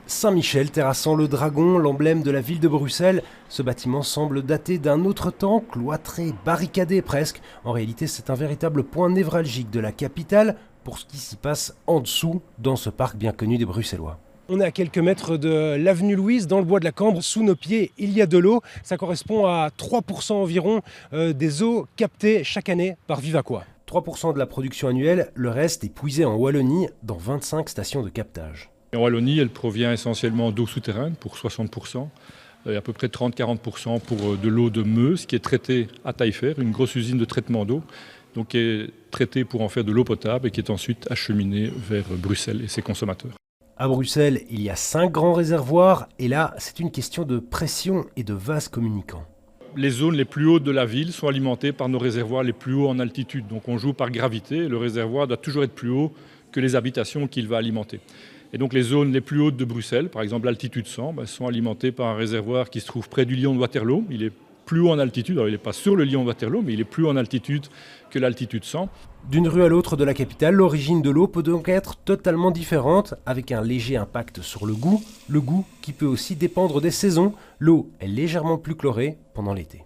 Saint-Michel terrassant le Dragon, l'emblème de la ville de Bruxelles. Ce bâtiment semble dater d'un autre temps, cloîtré, barricadé presque. En réalité, c'est un véritable point névralgique de la capitale pour ce qui s'y passe en dessous, dans ce parc bien connu des Bruxellois. On est à quelques mètres de l'avenue Louise, dans le bois de la Cambre. Sous nos pieds, il y a de l'eau. Ça correspond à 3% environ des eaux captées chaque année par Vivaqua. 3% de la production annuelle, le reste est puisé en Wallonie dans 25 stations de captage. En Wallonie, elle provient essentiellement d'eau souterraine pour 60%, et à peu près 30-40% pour de l'eau de Meuse qui est traitée à Taillefer, une grosse usine de traitement d'eau, donc qui est traitée pour en faire de l'eau potable et qui est ensuite acheminée vers Bruxelles et ses consommateurs. À Bruxelles, il y a 5 grands réservoirs et là, c'est une question de pression et de vases communicants. Les zones les plus hautes de la ville sont alimentées par nos réservoirs les plus hauts en altitude. Donc on joue par gravité, le réservoir doit toujours être plus haut que les habitations qu'il va alimenter. Et donc les zones les plus hautes de Bruxelles, par exemple l'altitude 100, sont alimentées par un réservoir qui se trouve près du Lion de Waterloo. Il est plus haut en altitude, alors il n'est pas sur le Lion de Waterloo, mais il est plus haut en altitude que l'altitude 100. D'une rue à l'autre de la capitale, l'origine de l'eau peut donc être totalement différente, avec un léger impact sur le goût qui peut aussi dépendre des saisons. L'eau est légèrement plus chlorée pendant l'été.